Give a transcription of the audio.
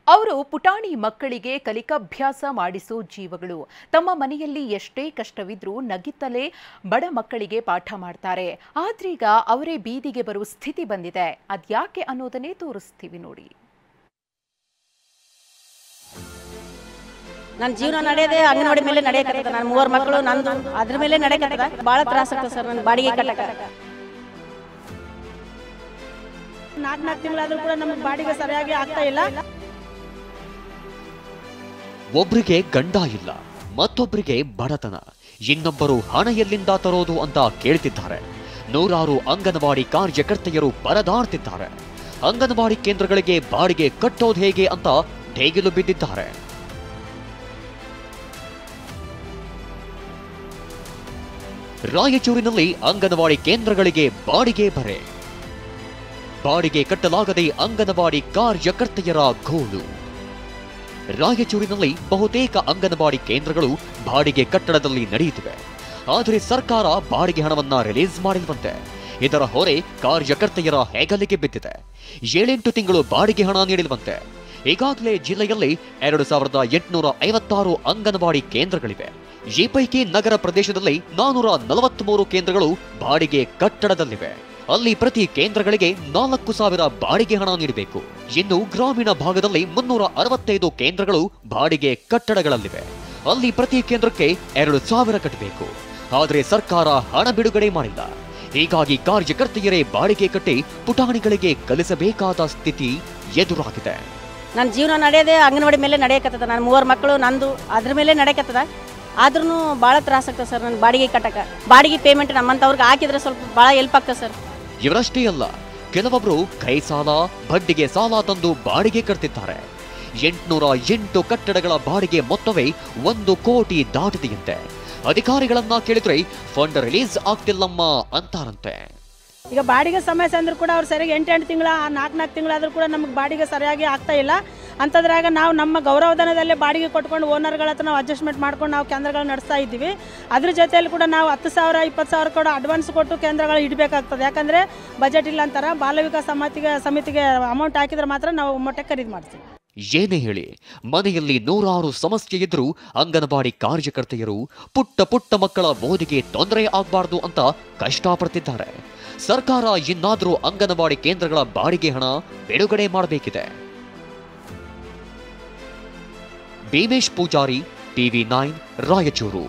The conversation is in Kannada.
ಅವರು ಪುಟಾಣಿ ಮಕ್ಕಳಿಗೆ ಕಲಿಕಾಭ್ಯಾಸ ಮಾಡಿಸೋ ಜೀವಗಳು. ತಮ್ಮ ಮನೆಯಲ್ಲಿ ಎಷ್ಟೇ ಕಷ್ಟವಿದ್ರೂ ನಗಿತ್ತಲೇ ಬಡ ಮಕ್ಕಳಿಗೆ ಪಾಠ ಮಾಡ್ತಾರೆ. ಆದ್ರೀಗ ಅವರೇ ಬೀದಿಗೆ ಬರುವ ಸ್ಥಿತಿ ಬಂದಿದೆ. ಅದ್ಯಾಕೆ ಅನ್ನೋದನ್ನೇ ತೋರಿಸ್ತೀವಿ ನೋಡಿ. ನನ್ನ ಜೀವನ ನಡೆಯದೆ ಅಂಗನವಾಡಿ ಮೇಲೆ ನಡೆಯಕತ್ತದ. ನಾನು 3 ಮಕ್ಕಳು ನಂದು ಅದ್ರ ಮೇಲೆ ನಡೆಯಕತ್ತದ. ಭಾಳ ತ್ರಾಸ ಆಗ್ತದೆ ಸರ್. ನನ್ನ ಬಾಡಿಗೆ ಕಟ್ಟಕ 4 ತಿಂಗಳಾದ್ರೂ ಕೂಡ ನಮಗೆ ಬಾಡಿಗೆ ಸರಿಯಾಗಿ ಆಗ್ತಾ ಇಲ್ಲ. ಒಬ್ಬರಿಗೆ ಗಂಡ ಇಲ್ಲ, ಮತ್ತೊಬ್ಬರಿಗೆ ಬಡತನ, ಇನ್ನೊಬ್ಬರು ಹಣ ಎಲ್ಲಿಂದ ತರೋದು ಅಂತ ಕೇಳ್ತಿದ್ದಾರೆ. ನೂರಾರು ಅಂಗನವಾಡಿ ಕಾರ್ಯಕರ್ತೆಯರು ಪರದಾಡ್ತಿದ್ದಾರೆ. ಅಂಗನವಾಡಿ ಕೇಂದ್ರಗಳಿಗೆ ಬಾಡಿಗೆ ಕಟ್ಟೋದು ಹೇಗೆ ಅಂತ ನೇಗಿಲು ಬಿದ್ದಿದ್ದಾರೆ. ರಾಯಚೂರಿನಲ್ಲಿ ಅಂಗನವಾಡಿ ಕೇಂದ್ರಗಳಿಗೆ ಬಾಡಿಗೆ ಬರೆ. ಬಾಡಿಗೆ ಕಟ್ಟಲಾಗದೆ ಅಂಗನವಾಡಿ ಕಾರ್ಯಕರ್ತೆಯರ ಗೋಳು. ರಾಯಚೂರಿನಲ್ಲಿ ಬಹುತೇಕ ಅಂಗನವಾಡಿ ಕೇಂದ್ರಗಳು ಬಾಡಿಗೆ ಕಟ್ಟಡದಲ್ಲಿ ನಡೆಯುತ್ತಿವೆ. ಆದರೆ ಸರ್ಕಾರ ಬಾಡಿಗೆ ಹಣವನ್ನ ರಿಲೀಸ್ ಮಾಡಿರುವಂತೆ ಇದರ ಹೊರೆ ಕಾರ್ಯಕರ್ತೆಯರ ಹೆಗಲಿಗೆ ಬಿದ್ದಿದೆ. 7-8 ತಿಂಗಳು ಬಾಡಿಗೆ ಹಣ ನೀಡಿರುವಂತೆ. ಈಗಾಗಲೇ ಜಿಲ್ಲೆಯಲ್ಲಿ 2856 ಅಂಗನವಾಡಿ ಕೇಂದ್ರಗಳಿವೆ. ಈ ಪೈಕಿ ನಗರ ಪ್ರದೇಶದಲ್ಲಿ 443 ಕೇಂದ್ರಗಳು ಬಾಡಿಗೆ ಕಟ್ಟಡದಲ್ಲಿವೆ. ಅಲ್ಲಿ ಪ್ರತಿ ಕೇಂದ್ರಗಳಿಗೆ 4,000 ಬಾಡಿಗೆ ಹಣ ನೀಡಬೇಕು. ಇನ್ನು ಗ್ರಾಮೀಣ ಭಾಗದಲ್ಲಿ 365 ಕೇಂದ್ರಗಳು ಬಾಡಿಗೆ ಕಟ್ಟಡಗಳಲ್ಲಿವೆ. ಅಲ್ಲಿ ಪ್ರತಿ ಕೇಂದ್ರಕ್ಕೆ 2,000 ಕಟ್ಟಬೇಕು. ಆದರೆ ಸರ್ಕಾರ ಹಣ ಬಿಡುಗಡೆ ಮಾಡಿಲ್ಲ. ಹೀಗಾಗಿ ಕಾರ್ಯಕರ್ತೆಯರೇ ಬಾಡಿಗೆ ಕಟ್ಟಿ ಪುಟಾಣಿಗಳಿಗೆ ಕಲಿಸಬೇಕಾದ ಸ್ಥಿತಿ ಎದುರಾಗಿದೆ. ನನ್ನ ಜೀವನ ನಡೆಯದೆ ಅಂಗನವಾಡಿ ಮೇಲೆ ನಡೆಯಕತ್ತದ. ನಾನು 3 ಮಕ್ಕಳು ನಂದು ಅದ್ರ ಮೇಲೆ ನಡೆಯಕತ್ತದ. ಆದ್ರೂ ಭಾಳ ತ್ರಾಸ ಆಗ್ತದೆ ಸರ್. ನನ್ನ ಬಾಡಿಗೆ ಕಟ್ಟಕ ಬಾಡಿಗೆ ಪೇಮೆಂಟ್ ನಮ್ಮಂತವ್ರಿಗೆ ಹಾಕಿದ್ರೆ ಸ್ವಲ್ಪ ಭಾಳ ಹೆಲ್ಪ್ ಆಗ್ತದೆ ಸರ್. ಇವರಷ್ಟೇ ಅಲ್ಲ, ಕೆಲವೊಬ್ರು ಕೈ ಸಾಲ, ಬಡ್ಡಿಗೆ ಸಾಲ ತಂದು ಬಾಡಿಗೆ ಕಟ್ತಿದ್ದಾರೆ. 808 ಕಟ್ಟಡಗಳ ಬಾಡಿಗೆ ಮೊತ್ತವೇ 1 ಕೋಟಿ ದಾಟಿದೆಯಂತೆ. ಅಧಿಕಾರಿಗಳನ್ನ ಕೇಳಿದ್ರೆ ಫಂಡ್ ರಿಲೀಸ್ ಆಗ್ತಿಲ್ಲಮ್ಮ ಅಂತಾರಂತೆ. ಈಗ ಬಾಡಿಗೆ ಸಮಸ್ಯೆ ಅಂದ್ರೂ ಕೂಡ ಅವ್ರು ಸರಿಯಾಗಿ 8 ತಿಂಗಳ 4 ತಿಂಗಳಾದ್ರೂ ಕೂಡ ನಮಗೆ ಬಾಡಿಗೆ ಸರಿಯಾಗಿ ಆಗ್ತಾ ಇಲ್ಲ. ಅಂಥದ್ರಾಗ ನಾವು ನಮ್ಮ ಗೌರವಧನದಲ್ಲೇ ಬಾಡಿಗೆ ಕೊಟ್ಕೊಂಡು ಓನರ್ಗಳ ಹತ್ರ ನಾವು ಅಡ್ಜಸ್ಟ್ಮೆಂಟ್ ಮಾಡ್ಕೊಂಡು ನಾವು ಕೇಂದ್ರಗಳು ನಡೆಸ್ತಾ ಇದ್ದೀವಿ. ಅದ್ರ ಜೊತೆಯಲ್ಲಿ ಕೂಡ ನಾವು 10,000 20,000 ಕೂಡ ಅಡ್ವಾನ್ಸ್ ಕೊಟ್ಟು ಕೇಂದ್ರಗಳು ಇಡಬೇಕಾಗ್ತದೆ. ಯಾಕಂದರೆ ಬಜೆಟ್ ಇಲ್ಲ ಅಂತಾರೆ. ಬಾಲ ವಿಕಾಸ ಸಮಿತಿಗೆ ಅಮೌಂಟ್ ಹಾಕಿದ್ರೆ ಮಾತ್ರ ನಾವು ಮೊಟ್ಟೆ ಖರೀದಿ ಮಾಡ್ತೀವಿ. ಏನೇ ಹೇಳಿ, ಮನೆಯಲ್ಲಿ ನೂರಾರು ಸಮಸ್ಯೆ ಇದ್ರೂ ಅಂಗನವಾಡಿ ಕಾರ್ಯಕರ್ತೆಯರು ಪುಟ್ಟ ಮಕ್ಕಳ ಓದಿಗೆ ತೊಂದರೆ ಆಗಬಾರ್ದು ಅಂತ ಕಷ್ಟಪಡ್ತಿದ್ದಾರೆ. ಸರ್ಕಾರ ಇನ್ನಾದರೂ ಅಂಗನವಾಡಿ ಕೇಂದ್ರಗಳ ಬಾಡಿಗೆ ಹಣ ಬಿಡುಗಡೆ ಮಾಡಬೇಕಿದೆ. ಭೀಮೇಶ್ ಪೂಜಾರಿ, TV9 ರಾಯಚೂರು.